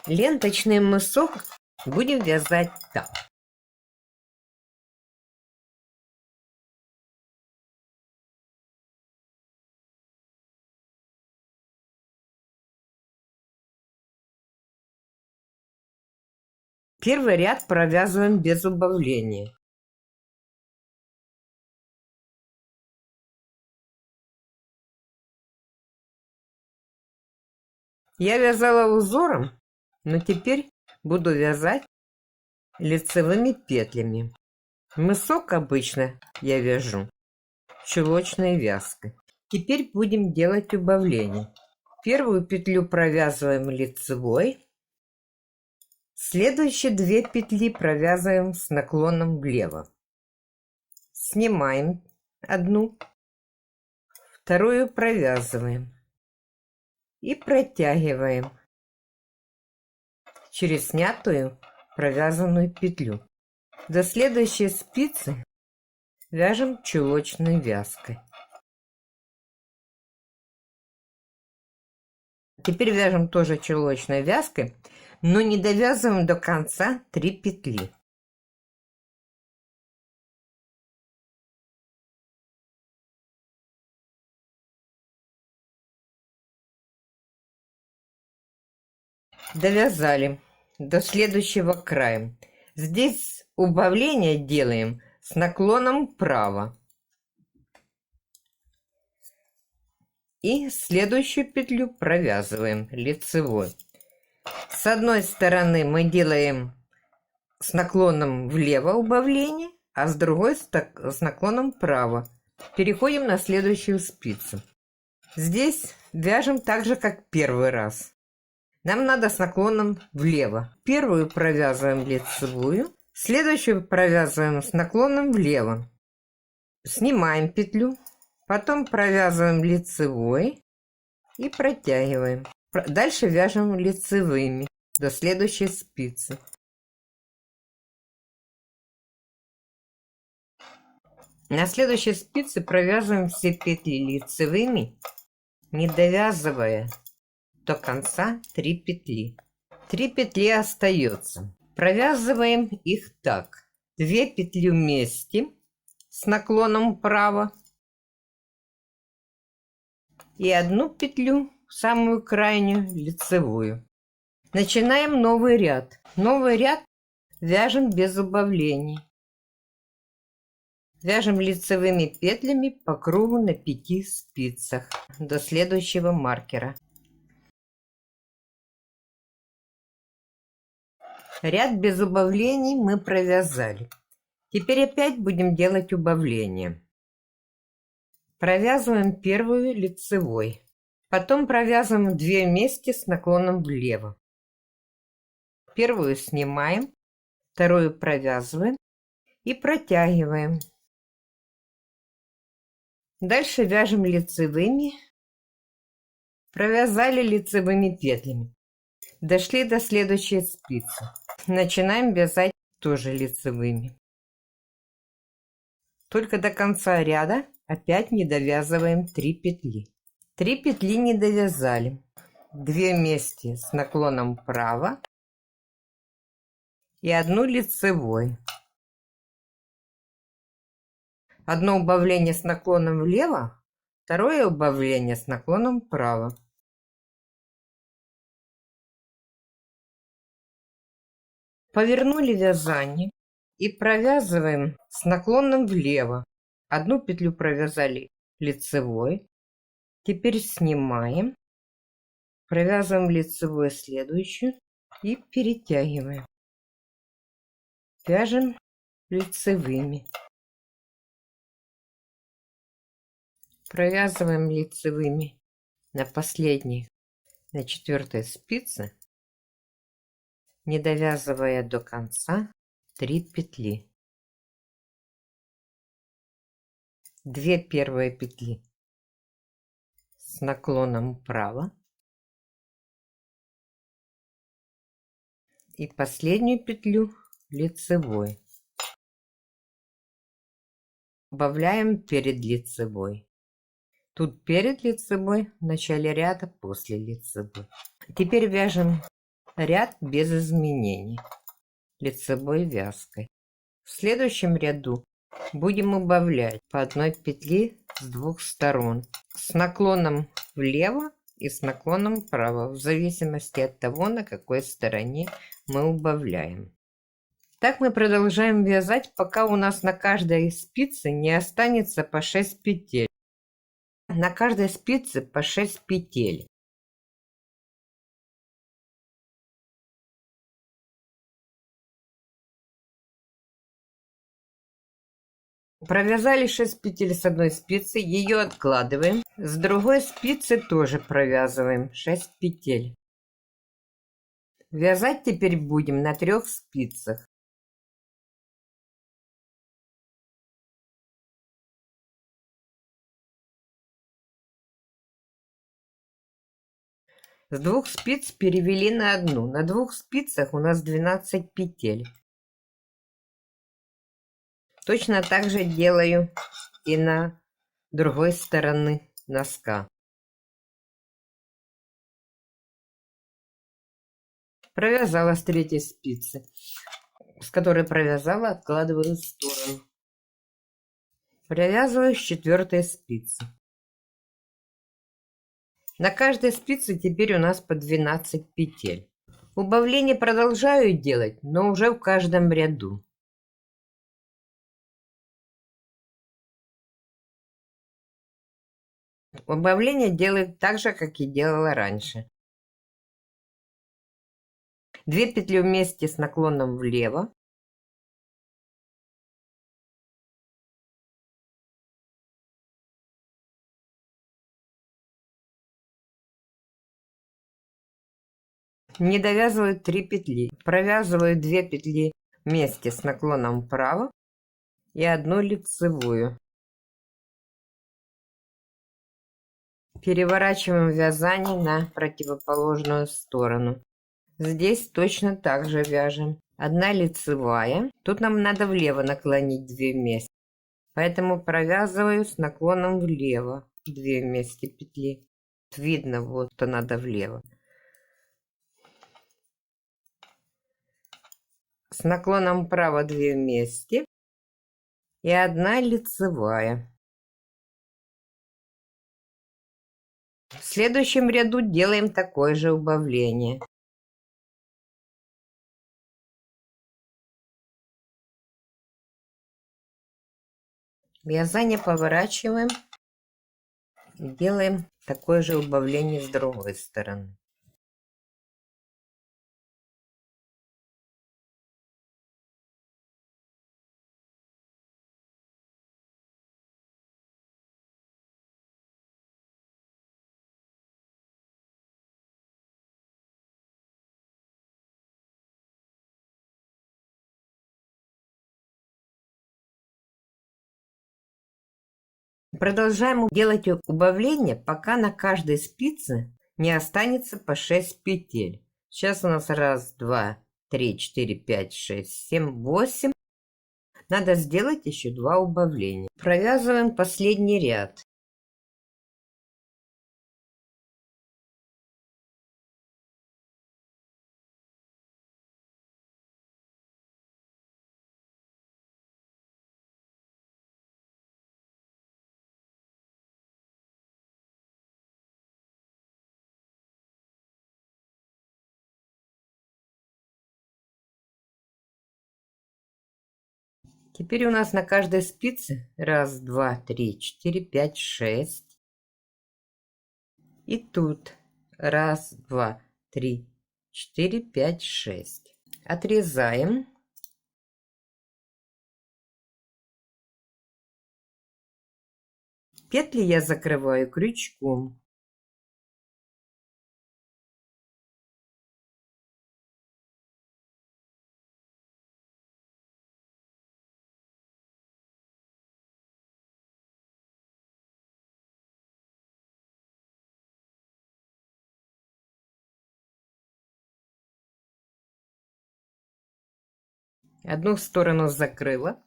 Ленточный мысок будем вязать так. Первый ряд провязываем без убавления. Я вязала узором, но теперь буду вязать лицевыми петлями. Мысок обычно я вяжу чулочной вязкой. Теперь будем делать убавление. Первую петлю провязываем лицевой. Следующие 2 петли провязываем с наклоном влево. Снимаем одну, вторую провязываем и протягиваем через снятую провязанную петлю. До следующей спицы вяжем чулочной вязкой. Теперь вяжем тоже чулочной вязкой, но не довязываем до конца 3 петли. Довязали до следующего края. Здесь убавление делаем с наклоном вправо. И следующую петлю провязываем лицевой. С одной стороны мы делаем с наклоном влево убавление, а с другой с наклоном вправо. Переходим на следующую спицу. Здесь вяжем так же, как первый раз. Нам надо с наклоном влево. Первую провязываем лицевую, следующую провязываем с наклоном влево. Снимаем петлю, потом провязываем лицевой и протягиваем. Дальше вяжем лицевыми до следующей спицы. На следующей спице провязываем все петли лицевыми, не довязывая до конца 3 петли. 3 петли остается. Провязываем их так. 2 петли вместе с наклоном вправо и 1 петлю, самую крайнюю, лицевую. Начинаем новый ряд. Новый ряд вяжем без убавлений. Вяжем лицевыми петлями по кругу на 5 спицах до следующего маркера. Ряд без убавлений мы провязали. Теперь опять будем делать убавление. Провязываем первую лицевой. Потом провязываем 2 вместе с наклоном влево. Первую снимаем, вторую провязываем и протягиваем. Дальше вяжем лицевыми. Провязали лицевыми петлями. Дошли до следующей спицы. Начинаем вязать тоже лицевыми. Только до конца ряда опять не довязываем 3 петли. 3 петли не довязали. 2 вместе с наклоном вправо и 1 лицевой. Одно убавление с наклоном влево, второе убавление с наклоном вправо. Повернули вязание и провязываем с наклоном влево. 1 петлю провязали лицевой. Теперь снимаем, провязываем лицевой следующую и перетягиваем. Вяжем лицевыми. Провязываем лицевыми на последней, на 4 спице, не довязывая до конца 3 петли. 2 первые петли с наклоном вправо и последнюю петлю лицевой. Убавляем перед лицевой. Тут перед лицевой, в начале ряда, после лицевой. Теперь вяжем ряд без изменений лицевой вязкой. В следующем ряду будем убавлять по одной петли с двух сторон с наклоном влево и с наклоном вправо, в зависимости от того, на какой стороне мы убавляем. Так мы продолжаем вязать, пока у нас на каждой спице не останется по 6 петель. На каждой спице по 6 петель. Провязали 6 петель с одной спицы, ее откладываем. С другой спицы тоже провязываем 6 петель. Вязать теперь будем на 3 спицах. С 2 спиц перевели на одну. На 2 спицах у нас 12 петель. Точно так же делаю и на другой стороны носка. Провязала с 3 спицы, с которой провязала, откладываю в сторону. Провязываю с 4 спицы. На каждой спице теперь у нас по 12 петель. Убавление продолжаю делать, но уже в каждом ряду. Убавление делаю так же, как и делала раньше. 2 петли вместе с наклоном влево. Не довязываю 3 петли. Провязываю 2 петли вместе с наклоном вправо и 1 лицевую. Переворачиваем вязание на противоположную сторону. Здесь точно так же вяжем. 1 лицевая. Тут нам надо влево наклонить 2 вместе. Поэтому провязываю с наклоном влево 2 вместе петли. Видно, вот что надо влево. С наклоном вправо 2 вместе и 1 лицевая. В следующем ряду делаем такое же убавление. Вязание поворачиваем и делаем такое же убавление с другой стороны. Продолжаем делать убавление, пока на каждой спице не останется по 6 петель. Сейчас у нас 1, 2, 3, 4, 5, 6, 7, 8. Надо сделать еще 2 убавления. Провязываем последний ряд. Теперь у нас на каждой спице 1, 2, 3, 4, 5, 6. И тут 1, 2, 3, 4, 5, 6. Отрезаем. Петли я закрываю крючком. Одну сторону закрыла.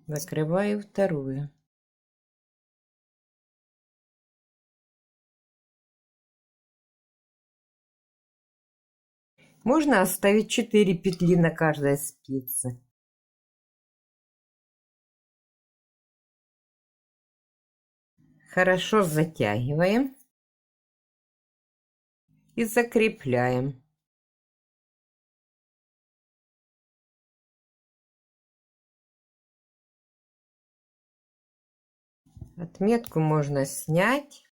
Закрываю вторую. Можно оставить 4 петли на каждой спице. Хорошо затягиваем и закрепляем. Отметку можно снять.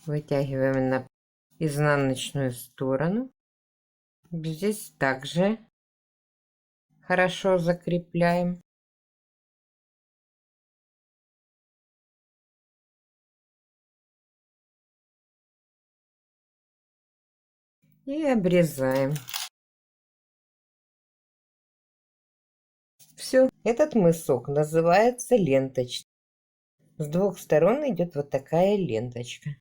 Вытягиваем на изнаночную сторону. Здесь также хорошо закрепляем. И обрезаем. Все, этот мысок называется ленточный. С двух сторон идет вот такая ленточка.